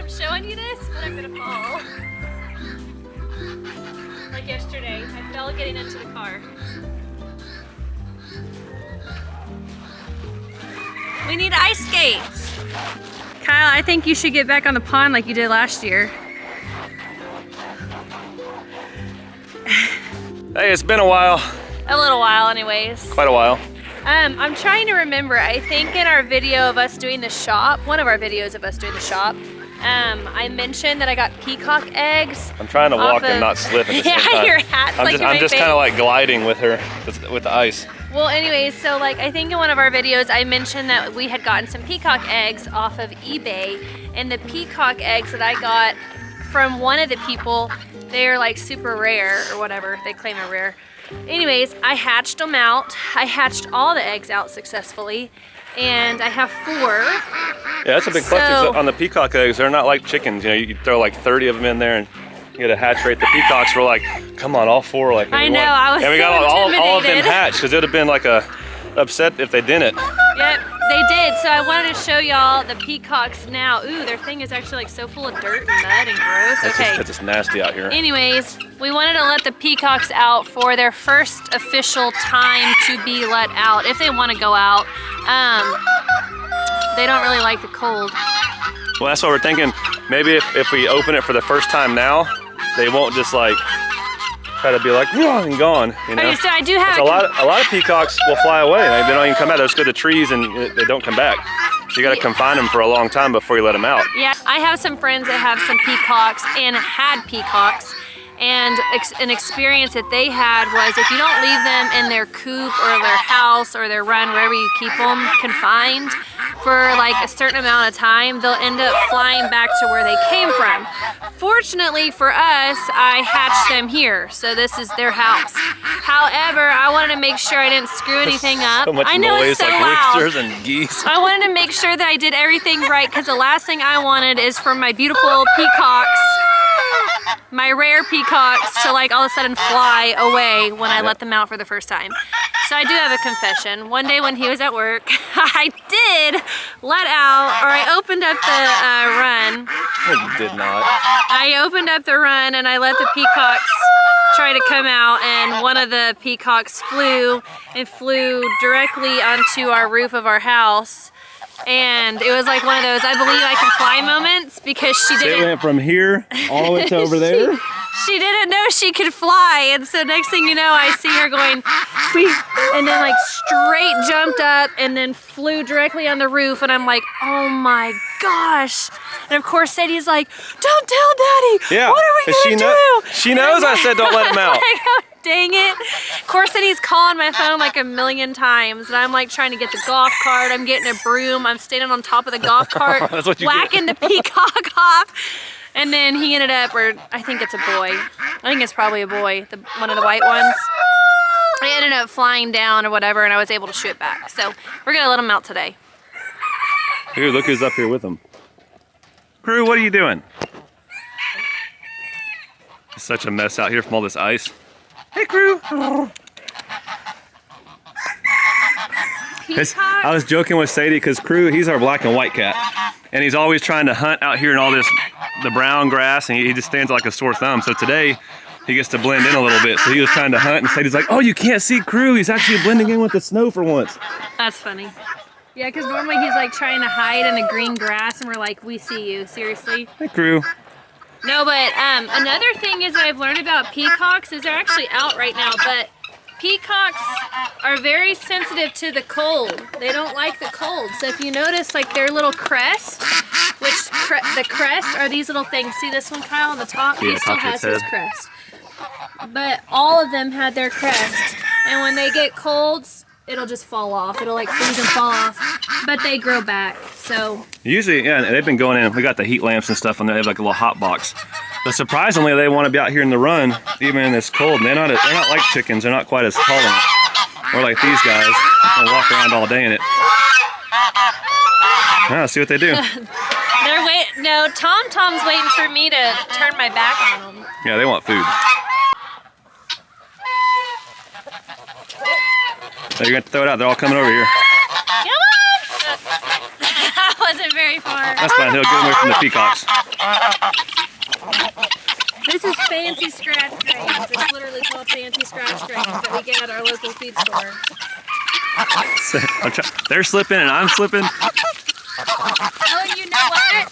I'm showing you this, but I'm gonna fall. Like yesterday, I fell getting into the car. We need ice skates. Kyle, I think you should get back on the pond like you did last year. Hey, it's been a while. A little while anyways. Quite a while. I'm trying to remember, I think in our video of us doing the shop, one of our videos of us doing the shop, I mentioned that I got peacock eggs. I'm trying to walk and not slip at the same time. Your hat's I'm just kind of like gliding with her, with the ice. Well, anyways, so like I think in one of our videos I mentioned that we had gotten some peacock eggs off of eBay, and the peacock eggs that I got from one of the people, they're like super rare or whatever, they claim are rare. Anyways, I hatched them out. I hatched all the eggs out successfully, and I have 4. Yeah, that's a big plus on the peacock eggs. They're not like chickens. You know, you throw like 30 of them in there and you get a hatch rate. The peacocks were like, come on, all 4. Like I know, I was and we so got all of them intimidated. hatched because it would have been like a upset if they didn't. Yep, they did. So I wanted to show y'all the peacocks now. Ooh, their thing is actually like so full of dirt and mud and gross. Okay. It's just nasty out here. Anyways, we wanted to let the peacocks out for their first official time to be let out, if they want to go out. They don't really like the cold. Well, that's what we're thinking. Maybe if we open it for the first time now, they won't just like try to be like, yeah, and gone, you know? Okay, so I do have a lot of peacocks will fly away. They don't even come out. They just go to trees and they don't come back. So you got to confine them for a long time before you let them out. Yeah, I have some friends that have some peacocks and had peacocks. And an experience that they had was if you don't leave them in their coop or their house or their run, wherever you keep them confined for like a certain amount of time, they'll end up flying back to where they came from. Fortunately for us, I hatched them here, so this is their house. However, I wanted to make sure I didn't screw anything up. So much I know noise, it's so like loud. roosters and geese. I wanted to make sure that I did everything right, because the last thing I wanted is for my beautiful peacocks, my rare peacocks, to like all of a sudden fly away when I let them out for the first time. So I do have a confession. One day when he was at work, I did let out, or I opened up the run. No, you did not. I opened up the run and I let the peacocks try to come out, and one of the peacocks flew directly onto our roof of our house. And it was like one of those I believe I can fly moments, because she didn't. It went from here all the way to over there. She didn't know she could fly, and so next thing you know, I see her going, and then like straight jumped up and then flew directly on the roof, and I'm like, oh my gosh. And of course Sadie's like, don't tell Daddy. Yeah. What are we gonna do? She knows I said don't let him out. Dang it. Of course, then he's calling my phone like a million times, and I'm like trying to get the golf cart, I'm getting a broom, I'm standing on top of the golf cart, whacking the peacock off. And then he ended up, or I think it's a boy. I think it's probably a boy, one of the white ones. He ended up flying down or whatever, and I was able to shoot it back. So we're gonna let him out today. Here, look who's up here with him. Crew, what are you doing? It's such a mess out here from all this ice. Hey, Crew. I was joking with Sadie because Crew, he's our black and white cat. And he's always trying to hunt out here in all the brown grass, and he just stands like a sore thumb. So today, he gets to blend in a little bit. So he was trying to hunt, and Sadie's like, oh, you can't see Crew. He's actually blending in with the snow for once. That's funny. Yeah, because normally he's like trying to hide in the green grass, and we're like, we see you, seriously. Hey, Crew. No, but another thing is that I've learned about peacocks is they're actually out right now, but peacocks are very sensitive to the cold. They don't like the cold. So if you notice, like their little crest, which the crest are these little things. See this one, Kyle, on the top? Yeah, he still has his crest. But all of them had their crest. And when they get colds, it'll just fall off. It'll like freeze and fall off. But they grow back, so. Usually, yeah, they've been going in. We got the heat lamps and stuff on there. They have like a little hot box. But surprisingly, they want to be out here in the run, even in this cold. And they're not like chickens. They're not quite as tolerant. We're like these guys. They walk around all day in it. Ah, see what they do. They're waiting. No, Tom's waiting for me to turn my back on them. Yeah, they want food. So you're gonna throw it out. They're all coming over here. Come on! That wasn't very far. That's fine. He'll get away from the peacocks. This is fancy scratch grains. It's literally called fancy scratch grains that we get at our local feed store. They're slipping and I'm slipping. Oh, and you know what?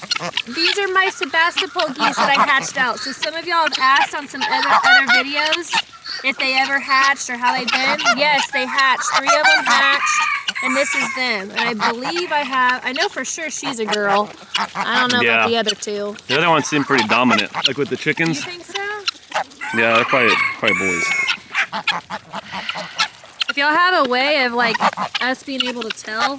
These are my Sebastopol geese that I hatched out. So some of y'all have asked on some other videos if they ever hatched or how they've been. Yes, they hatched. 3 of them hatched, and this is them. And I believe I know for sure she's a girl. I don't know about the other 2. The other ones seem pretty dominant, like with the chickens. You think so? Yeah, they're probably boys. If y'all have a way of like us being able to tell,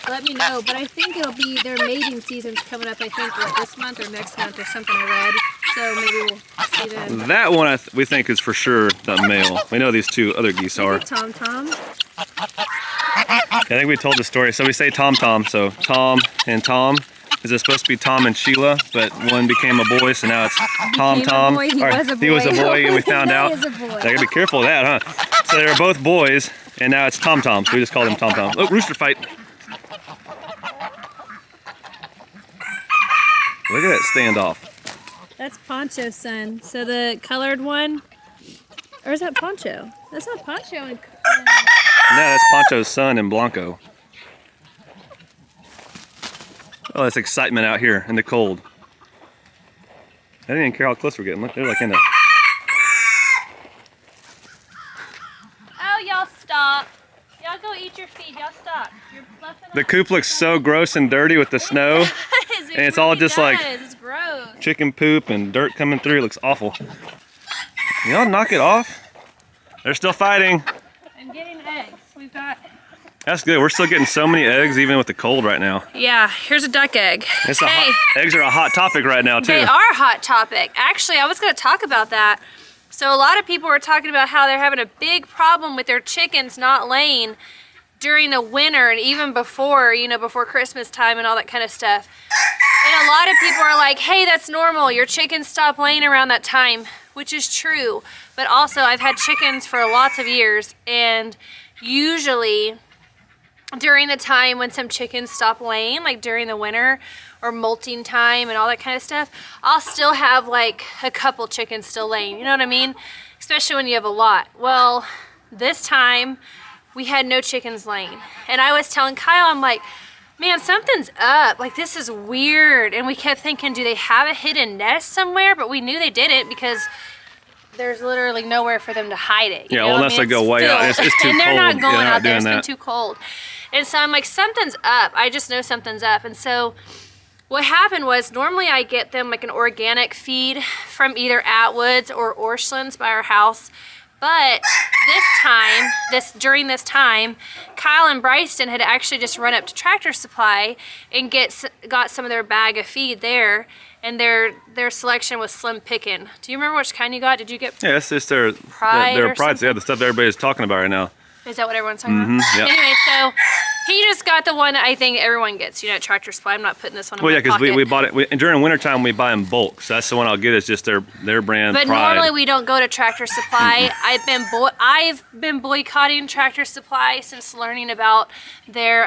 let me know. But I think it'll be their mating season's coming up. I think this month or next month or something I read. So maybe we'll see then. That one we think is for sure the male. We know these 2 other geese are. Tom Tom. I think we told the story. So we say Tom Tom. So Tom and Tom. Is it supposed to be Tom and Sheila? But one became a boy, so now it's Tom Tom. He was a boy. He was a boy, and we found out. He is a boy. I gotta be careful of that, huh? So they were both boys, and now it's Tom Tom. So we just call him Tom Tom. Oh, rooster fight! Look at that standoff. That's Poncho's son. So the colored one, or is that Poncho? That's not Poncho. No, that's Poncho's son and Blanco. Oh, that's excitement out here in the cold. I didn't even care how close we're getting. Look, they're like in there. Oh, y'all stop. Y'all go eat your feed. Y'all stop. You're bluffing. The coop looks so gross and dirty with the snow. And it's all just like it's gross. chicken poop and dirt coming through. It looks awful. Y'all knock it off. They're still fighting. I'm getting eggs. We've got... That's good. We're still getting so many eggs even with the cold right now. Yeah, here's a duck egg. Eggs are a hot topic right now too. They are a hot topic. Actually, I was going to talk about that. So a lot of people were talking about how they're having a big problem with their chickens not laying during the winter and even before, before Christmas time and all that kind of stuff. And a lot of people are like, hey, that's normal. Your chickens stop laying around that time, which is true. But also, I've had chickens for lots of years, and usually during the time when some chickens stop laying, like during the winter or molting time and all that kind of stuff, I'll still have like a couple chickens still laying, you know what I mean? Especially when you have a lot. Well, this time we had no chickens laying. And I was telling Kyle, I'm like, man, something's up. Like, this is weird. And we kept thinking, do they have a hidden nest somewhere? But we knew they didn't because there's literally nowhere for them to hide it. Yeah, well, unless they go way out. It's too cold. And they're not going out there. It's been too cold. And so I'm like, something's up. I just know something's up. And so what happened was, normally I get them like an organic feed from either Atwood's or Orscheln's by our house. But during this time, Kyle and Bryson had actually just run up to Tractor Supply and got some of their bag of feed there. And their selection was slim picking. Do you remember which kind you got? Did you get? Yeah, it's just their Pride. Yeah, the stuff that everybody's talking about right now. Is that what everyone's talking about? Yep. Anyway, so he just got the one that I think everyone gets, at Tractor Supply. I'm not putting this one in my pocket. Well, yeah, because we bought it, during wintertime we buy in bulk. So that's the one I'll get, is just their brand, But Pride. normally we don't go to Tractor Supply. I've been boycotting Tractor Supply since learning about their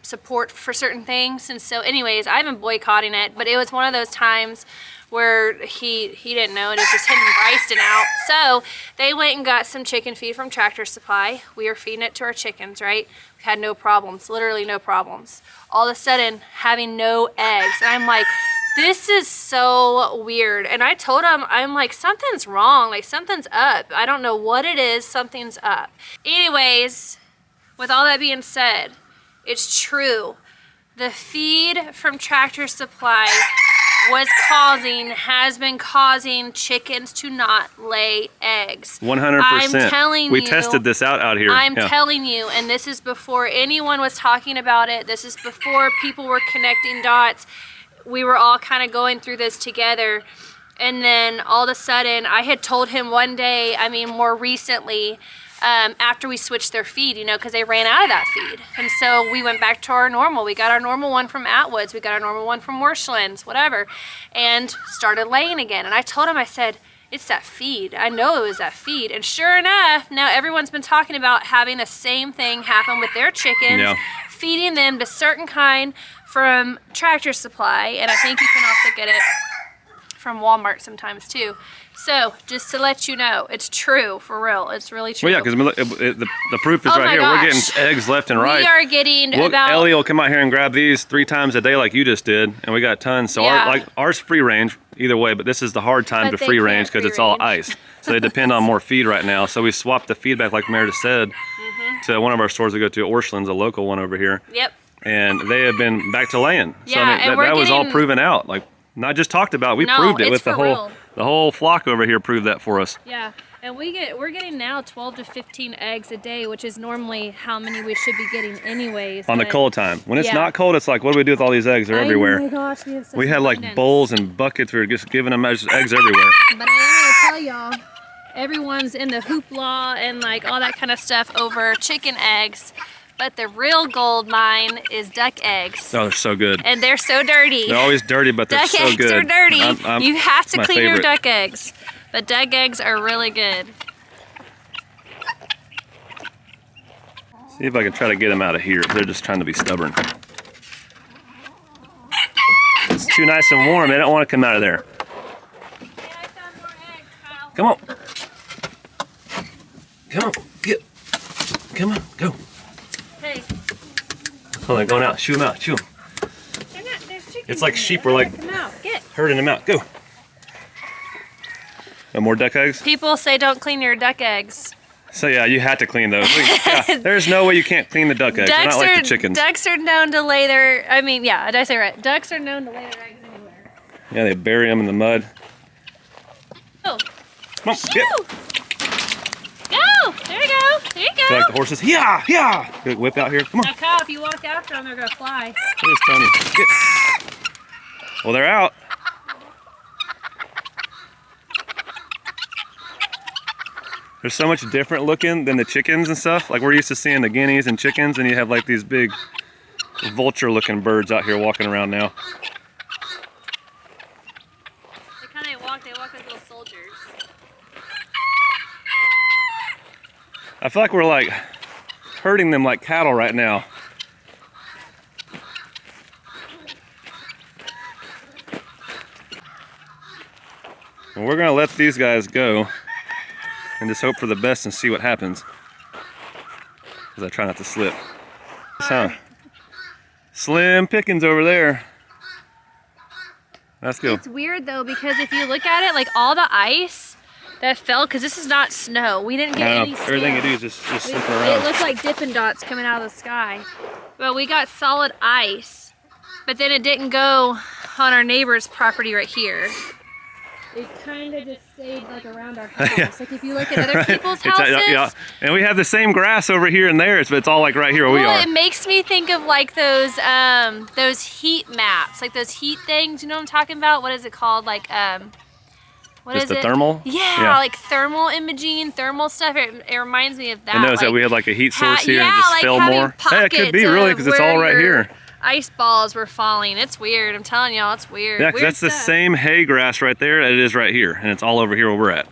support for certain things. And so anyways, I've been boycotting it, but it was one of those times where he didn't know, and it was just him and Bryson out. So they went and got some chicken feed from Tractor Supply. We were feeding it to our chickens, right? We had no problems, literally no problems. All of a sudden, having no eggs. And I'm like, this is so weird. And I told him, I'm like, something's wrong, like something's up. I don't know what it is, something's up. Anyways, with all that being said, it's true. The feed from Tractor Supply has been causing chickens to not lay eggs. 100%. I'm telling you. We tested this out here. I'm telling you, and this is before anyone was talking about it. This is before people were connecting dots. We were all kind of going through this together. And then all of a sudden, I had told him one day, more recently, after we switched their feed, because they ran out of that feed. And so we went back to our normal. We got our normal one from Atwood's. We got our normal one from Orscheln's, whatever, and started laying again. And I told him, I said, it's that feed. I know it was that feed. And sure enough, now everyone's been talking about having the same thing happen with their chickens, feeding them the certain kind from Tractor Supply, and I think you can also get it from Walmart sometimes too. So just to let you know, it's true, for real. It's really true. Well, yeah, because the proof is Oh right my here. gosh. We're getting eggs left and right. We are getting about... Ellie will come out here and grab these 3 times a day like you just did, and we got tons. So Yeah. ours free range either way, but this is the hard time But to they free can't range because free it's all range. ice. So they depend on more feed right now. So we swapped the feed back, like Meredith said, to one of our stores we go to, Orscheln's, a local one over here. Yep. And they have been back to laying. So Yeah, I mean, and we're that was all getting- proven out. Like, not just talked about, we No, proved it it's with for real. the whole flock over here proved that for us. Yeah, and we're getting now 12 to 15 eggs a day, which is normally how many we should be getting anyways. On the but- cold time. When it's Yeah. not cold, it's like, what do we do with all these eggs? They're everywhere. Oh my gosh, we have such We had like abundance. bowls and buckets. We were just giving them eggs everywhere. But I am gonna tell y'all, everyone's in the hoopla and like all that kind of stuff over chicken eggs. But the real gold mine is duck eggs. Oh, they're so good. And they're so dirty. They're always dirty, but they're Duck so eggs good. are dirty. You have to my clean your favorite. duck eggs. But duck eggs are really good. See if I can try to get them out of here. They're just trying to be stubborn. It's too nice and warm. They don't want to come out of there. Come on. Come on. Get. Come on. Go. Hey, Oh, they're going out. Shoo them out. Shoo them. they're not, there's chickens It's like in sheep. there. We're like Come out, get. herding them out. Go. No more duck eggs? People say don't clean your duck eggs. So yeah, you had to clean those. Yeah, there's no way you can't clean the duck eggs. They're not like the chickens. Ducks are known to lay their, I mean, yeah, did I say right? Ducks are known to lay their eggs anywhere. Yeah, they bury them in the mud. Oh, Come on, get. go! There you go, there you Feel go. like the horses. Yeah, yeah. Good whip out here. Come on. Now, Kyle, if you walk after them, they're gonna fly. Where's Tony? Get. Well, they're out. They're so much different looking than the chickens and stuff. Like we're used to seeing the guineas and chickens, and you have like these big vulture-looking birds out here walking around now. They walk like little soldiers. I feel like we're like herding them like cattle right now. Well, we're gonna let these guys go and just hope for the best and see what happens. As I try not to slip. Huh? Slim pickings over there. Let's go. It's weird though, because if you look at it, like all the ice that fell, because this is not snow. We didn't get any snow. Everything you do is just slipping It around. looks like Dippin' Dots coming out of the sky. But we got solid ice, but then it didn't go on our neighbor's property right here. It kind of just stayed like around our house. Yeah. Like if you look at other people's It's, houses. yeah. And we have the same grass over here and there, but it's all like right here where we Well, are. it makes me think of like those heat maps, like those heat things. You know what I'm talking about? What is it called? Like what Just is the it? thermal? Yeah, like thermal imaging, thermal stuff. It reminds me of that. I noticed like, that we had like a heat source here and yeah, just like fell having more. Yeah, it could be pockets really of because it's all where right your here. Ice balls were falling. It's weird. I'm telling y'all, it's weird. Yeah, because Weird that's the stuff. same hay grass right there that it is right here, and it's all over here where we're at.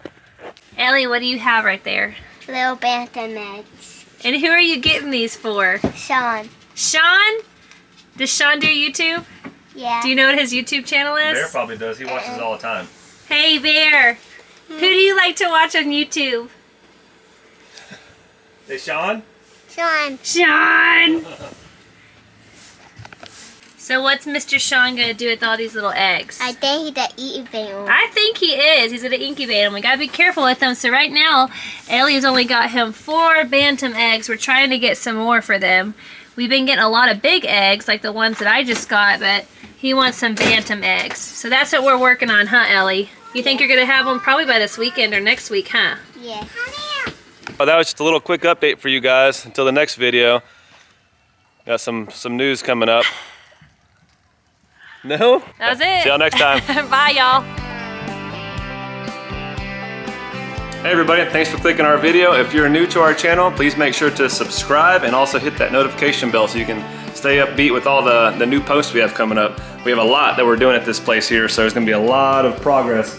Ellie, what do you have right there? Little bantam eggs. And who are you getting these for? Sean. Sean? Does Sean do YouTube? Yeah. Do you know what his YouTube channel is? Bear probably does. He watches all the time. Hey Bear, who do you like to watch on YouTube? Hey, Sean? Sean. Sean! So what's Mr. Sean gonna do with all these little eggs? I think he's the eating them. I think he is. He's gonna incubate them. We gotta be careful with them. So right now, Ellie's only got him 4 bantam eggs. We're trying to get some more for them. We've been getting a lot of big eggs, like the ones that I just got, but he wants some bantam eggs. So that's what we're working on, huh, Ellie? You think you're gonna have them probably by this weekend or next week, huh? Yeah. Oh, that was just a little quick update for you guys until the next video. Got some news coming up. No? That was it. See y'all next time. Bye, y'all. Hey everybody, thanks for clicking our video. If you're new to our channel, please make sure to subscribe and also hit that notification bell so you can stay upbeat with all the new posts we have coming up. We have a lot that we're doing at this place here, so there's gonna be a lot of progress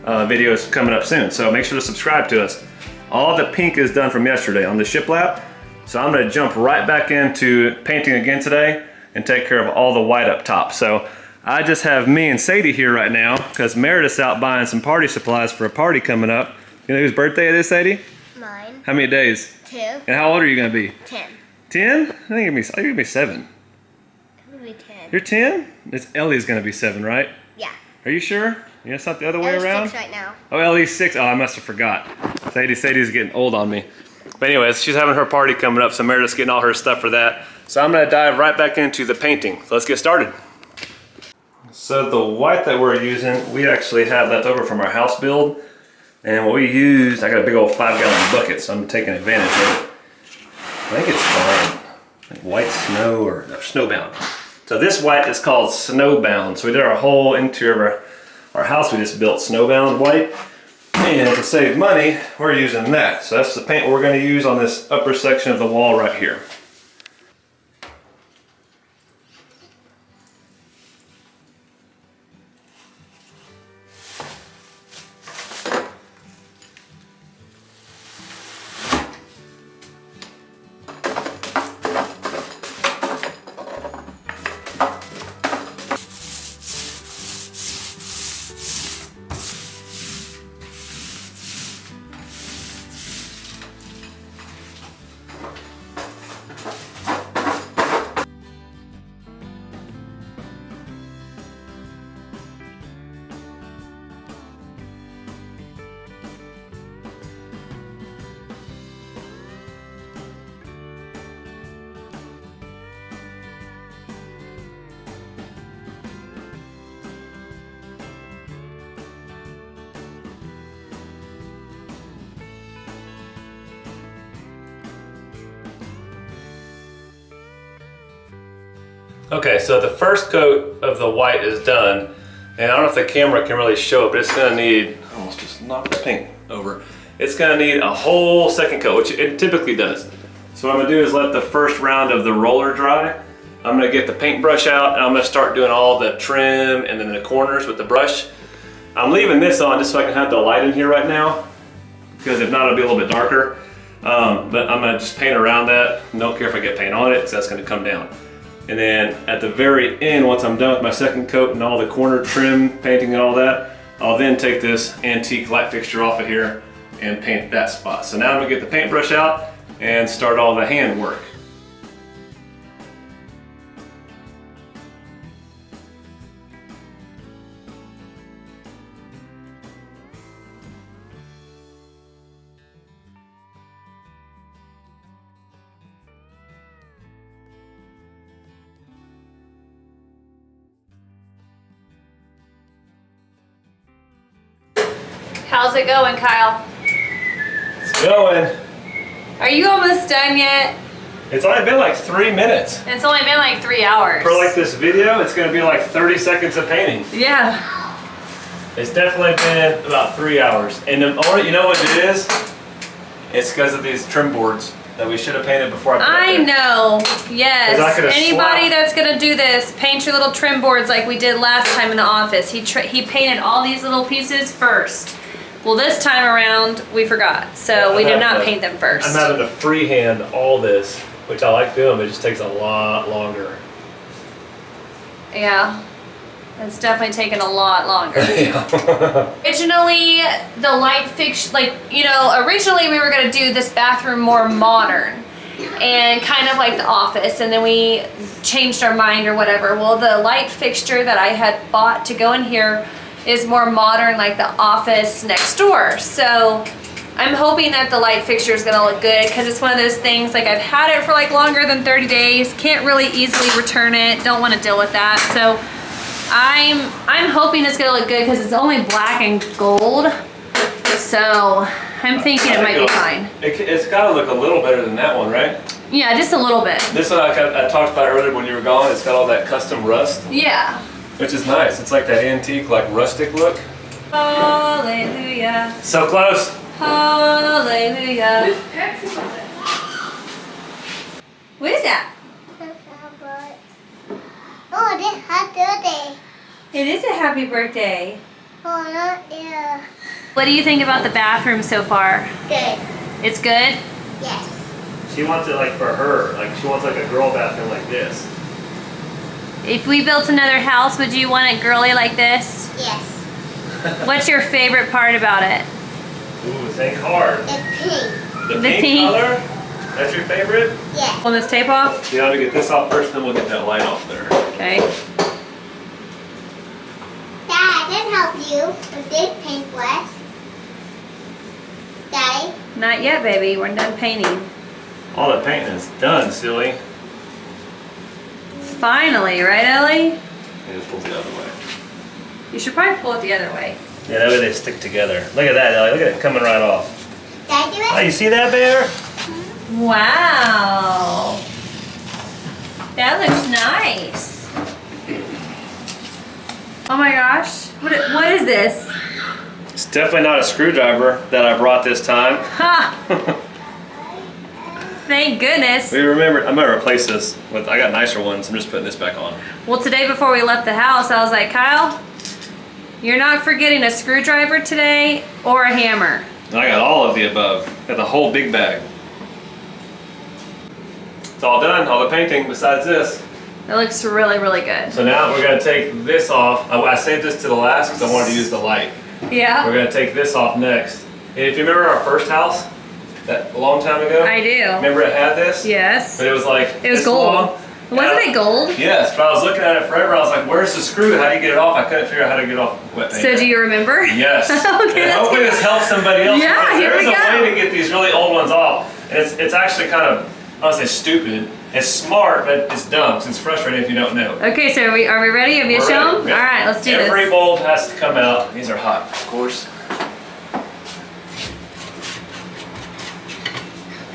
videos coming up soon. So make sure to subscribe to us. All the pink is done from yesterday on the shiplap. So I'm gonna jump right back into painting again today. and take care of all the white up top. So I just have me and Sadie here right now because Meredith's out buying some party supplies for a party coming up. You know whose birthday it is, Sadie? Mine. How many days? 2. And how old are you gonna be? 10. 10? I think you're gonna be 7. I'm gonna be 10. You're 10? It's Ellie's gonna be 7, right? Yeah. Are you sure? You know, it's not the other way around? 6 right now. Oh, Ellie's 6. Oh, I must have forgot. Sadie's getting old on me. But anyways, she's having her party coming up, so Meredith's getting all her stuff for that. So I'm gonna dive right back into the painting. So let's get started. So the white that we're using, we actually had left over from our house build. And what we used, I got a big old 5-gallon bucket, so I'm taking advantage of it. I think it's called like white snow or no, snowbound. So this white is called snowbound. So we did our whole interior of our house, we just built snowbound white. And to save money, we're using that. So that's the paint we're gonna use on this upper section of the wall right here. Okay, so the first coat of the white is done, and I don't know if the camera can really show it, but it's gonna need, I almost just knocked the paint over. It's gonna need a whole second coat, which it typically does. So what I'm gonna do is let the first round of the roller dry. I'm gonna get the paintbrush out, and I'm gonna start doing all the trim and then the corners with the brush. I'm leaving this on just so I can have the light in here right now, because if not, it'll be a little bit darker. But I'm gonna just paint around that. Don't care if I get paint on it, because that's gonna come down. And then at the very end, once I'm done with my second coat and all the corner trim, painting and all that, I'll then take this antique light fixture off of here and paint that spot. So now I'm gonna get the paintbrush out and start all the hand work. How's it going, Kyle? It's going. Are you almost done yet? It's only been like 3 minutes. It's only been like 3 hours. For like this video, it's gonna be like 30 seconds of painting. Yeah. It's definitely been about 3 hours. And you know what it is? It's because of these trim boards that we should have painted before I know. Yes. Anybody slapped. that's gonna do this, paint your little trim boards like we did last time in the office. He painted all these little pieces first. Well, this time around we forgot, so we did not paint them first. I'm having to freehand all this, which I like doing, but it just takes a lot longer. Yeah. It's definitely taken a lot longer. Yeah. Originally, the light fixture, originally we were gonna do this bathroom more modern and kind of like the office, and then we changed our mind or whatever. Well, the light fixture that I had bought to go in here is more modern, like the office next door. So I'm hoping that the light fixture is gonna look good, because it's one of those things, like I've had it for like longer than 30 days, can't really easily return it, don't want to deal with that. So I'm hoping it's gonna look good because it's only black and gold. So I'm thinking it might be fine. It's gotta look a little better than that one, right? Yeah, just a little bit. This one I talked about earlier when you were gone, it's got all that custom rust. Yeah. Which is nice. It's like that antique, like rustic look. Hallelujah. So close. Hallelujah. What is that? Oh, this happy birthday. It is a happy birthday. Oh, not yeah. What do you think about the bathroom so far? Good. It's good? Yes. She wants it like for her. Like she wants like a girl bathroom like this. If we built another house, would you want it girly like this? Yes. What's your favorite part about it? Ooh, think hard. The pink. The The pink pink. color? That's your favorite? Yes. Pull this tape off? Yeah, I'm gonna get this off first, then we'll get that light off there. Okay. Dad, I can help you with this paintbrush. Daddy. Not yet, baby. We're done painting. All the painting is done, silly. Finally, right, Ellie? And just pull the other way. You should probably pull it the other way. Yeah, that way they stick together. Look at that, Ellie. Look at it coming right off. Dad, do Oh, it? you see that, Bear? Wow. That looks nice. Oh my gosh. What is this? It's definitely not a screwdriver that I brought this time. Ha! Thank goodness. We remembered, I'm gonna replace this with, I got nicer ones. I'm just putting this back on. Well, today before we left the house, I was like, Kyle, you're not forgetting a screwdriver today or a hammer. And I got all of the above. Got the whole big bag. It's all done, all the painting besides this. It looks really, really good. So now we're gonna take this off. I saved this to the last because I wanted to use the light. Yeah, We're gonna take this off next. And if you remember our first house, that a long time ago? I do. Remember it had this? Yes. But it was like It was this gold. long. Wasn't it gold? Yes, but I was looking at it forever. I was like, where's the screw? How do you get it off? I couldn't figure out how to get it off wet paint. So do you remember? Yes. Okay, And that's hopefully good. this helps somebody else. Yeah, because here we There's a go. way to get these really old ones off. And it's actually kind of, I don't say stupid. It's smart, but it's dumb. So it's frustrating if you don't know. Okay, so are we ready? Have you We're shown? ready. Yep. All right, let's do Every this. bulb has to come out. These are hot, of course.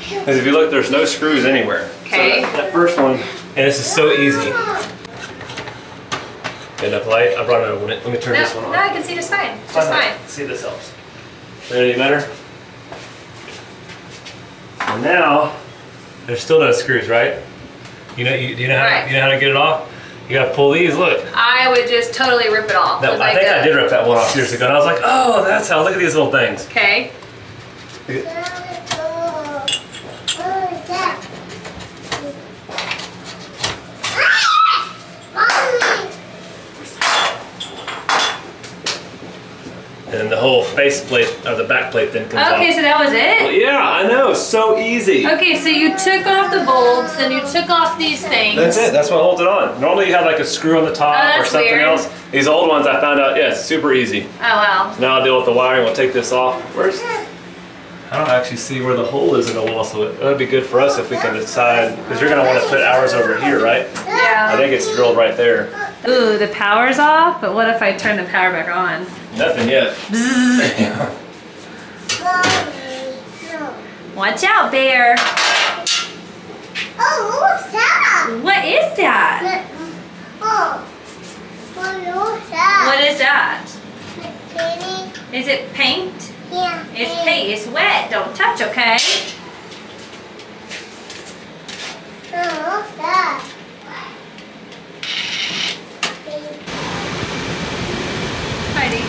Because if you look, there's no screws anywhere. Okay. So that first one, and this is so easy. Enough light. I brought it over. Let me turn this one on. No, I can see just fine. Just fine. See if this helps. Any better? So now, there's still no screws, right? You know, you know how Right. you know how to get it off? You gotta pull these. Look. I would just totally rip it off. No, with I like think I a- did rip that one off years ago, and I was like, oh, that's how. Look at these little things. Okay. Oh, Dad. Mommy. And then the whole face plate or the back plate then comes Okay, off. so that was Well, it? yeah, I know. So easy. Okay, so you took off the bulbs and you took off these things. That's it. That's what holds it on. Normally you have like a screw on the top Oh, or that's something weird. else. These old ones I found out, yeah, it's super easy. Oh, wow. Now I'll deal with the wiring. We'll take this off first. I don't actually see where the hole is in the wall, so it would be good for us if we can decide, because you're going to want to put ours over here, right? I Yeah. think it's drilled right there. Ooh, the power's off, but what if I turn the power back on? Nothing yet. Mommy. No. Watch out, Bear. Oh, what's that? What is that? Oh. What's that? What is that? Baby. Is it paint? Yeah. It's paint. It's wet. Don't touch, okay? Oh, what's that? Heidi,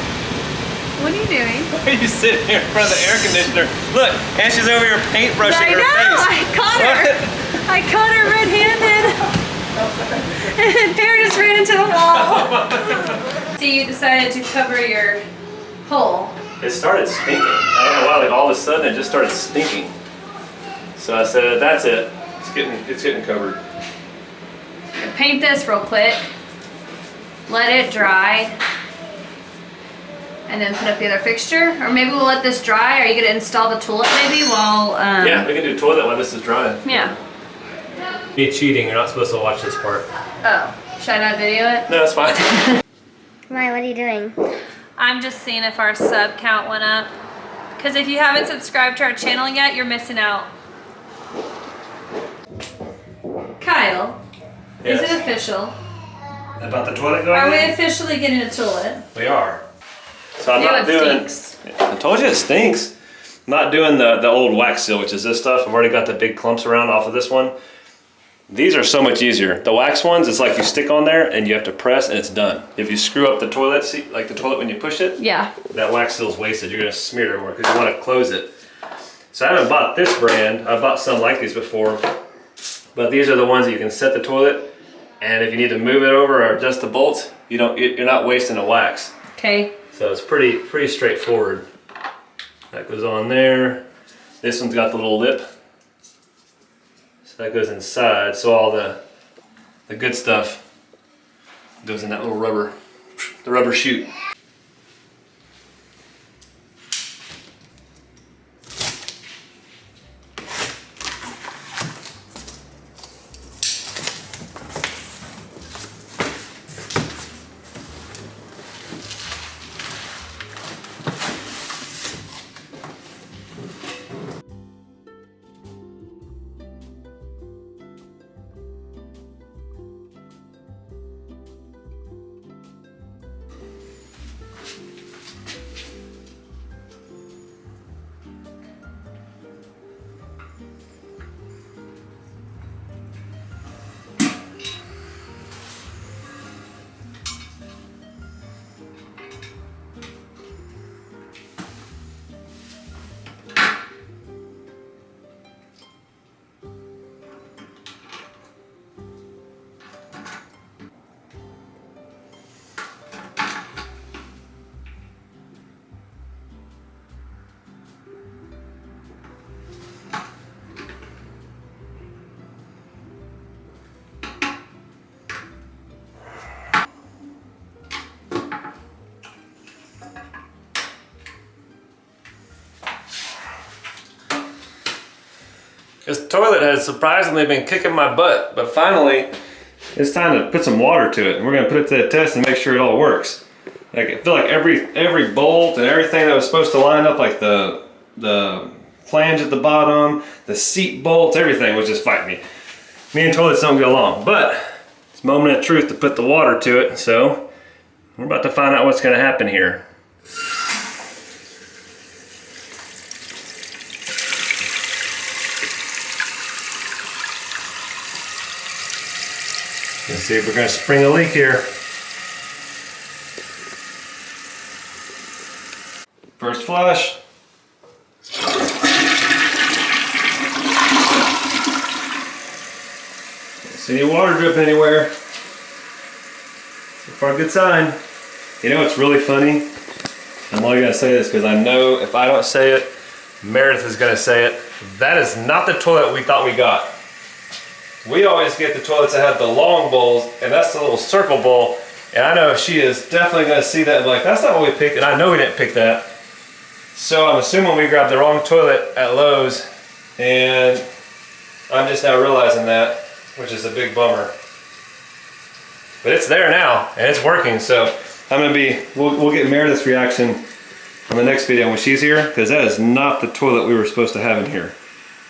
what are you doing? Why are you sitting here in front of the air conditioner? Look, and she's over here paintbrushing her face. I caught her. I caught her red-handed. And Bear just ran into the wall. So you decided to cover your hole. It started stinking. I don't know why, like all of a sudden it just started stinking. So I said, that's it. It's getting covered. Paint this real quick. Let it dry. And then put up the other fixture. Or maybe we'll let this dry. Are you going to install the toilet maybe while... Yeah, we can do toilet while this is drying. Yeah. Be cheating, you're not supposed to watch this part. Oh, should I not video it? No, it's fine. Maya, what are you doing? I'm just seeing if our sub count went up. Because if you haven't subscribed to our channel yet, you're missing out. Kyle, is Yes. it official? About the toilet going Are we in? officially getting a toilet? We are. So I'm Ew, not it doing... stinks. I told you it stinks. I'm not doing the old wax seal, which is this stuff. I've already got the big clumps around off of this one. These are so much easier. The wax ones, it's like you stick on there and you have to press and it's done. If you screw up the toilet seat, like the toilet when you push it, Yeah. that wax seal's wasted. You're gonna smear it everywhere because you want to close it. So I haven't bought this brand. I've bought some like these before, but these are the ones that you can set the toilet And if you need to move it over or adjust the bolts, you're not wasting a wax. Okay. So it's pretty straightforward. That goes on there. This one's got the little lip. So that goes inside. So all the good stuff goes in that little the rubber chute. This toilet has surprisingly been kicking my butt, but finally it's time to put some water to it, and we're gonna put it to the test and make sure it all works. Like, I feel like every bolt and everything that was supposed to line up, like the flange at the bottom, the seat bolts, everything was just fighting me. Me and toilets don't get along, but it's a moment of truth to put the water to it, so we're about to find out what's gonna happen here. Let's see if we're going to spring a leak here. First flush. Don't see any water dripping anywhere. So far, good sign. You know what's really funny? I'm only going to say this because I know if I don't say it, Meredith is going to say it. That is not the toilet we thought we got. We always get the toilets that have the long bowls, and that's the little circle bowl. And I know she is definitely going to see that and be like, that's not what we picked, and I know we didn't pick that. So I'm assuming we grabbed the wrong toilet at Lowe's, and I'm just now realizing that, which is a big bummer. But it's there now, and it's working, so I'm going to be, we'll get Meredith's reaction on the next video when she's here, because that is not the toilet we were supposed to have in here.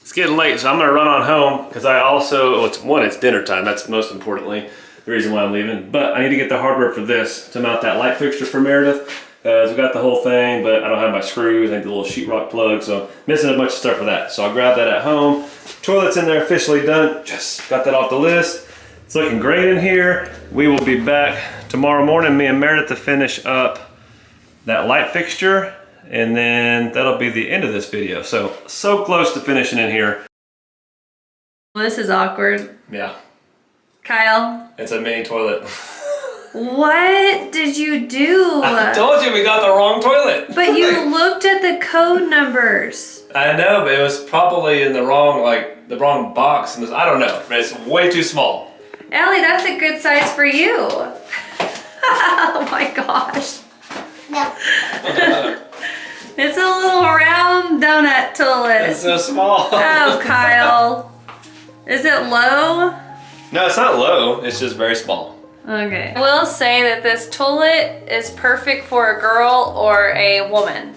It's getting late, so I'm gonna run on home because I also, well, it's dinner time. That's most importantly the reason why I'm leaving. But I need to get the hardware for this to mount that light fixture for Meredith. We've got the whole thing, but I don't have my screws. I need the little sheetrock plug, so missing a bunch of stuff for that. So I'll grab that at home. Toilet's in there, officially done. Just got that off the list. It's looking great in here. We will be back tomorrow morning, me and Meredith, to finish up that light fixture. And then that'll be the end of this video. So close to finishing in here. Well, this is awkward. Yeah. Kyle. It's a mini toilet. What did you do? I told you we got the wrong toilet. But you looked at the code numbers. I know, but it was probably in the wrong, like, the wrong box. I don't know, but it's way too small. Allie, that's a good size for you. Oh my gosh. No. It's a little round donut toilet. It's so small. Oh, Kyle. Is it low? No, it's not low. It's just very small. Okay. I will say that this toilet is perfect for a girl or a woman.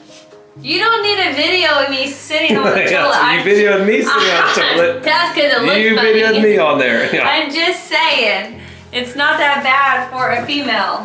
You don't need a video of me sitting on the toilet. You videoed me sitting on the toilet. That's because it looks funny. You videoed me on there. Yeah. I'm just saying. It's not that bad for a female.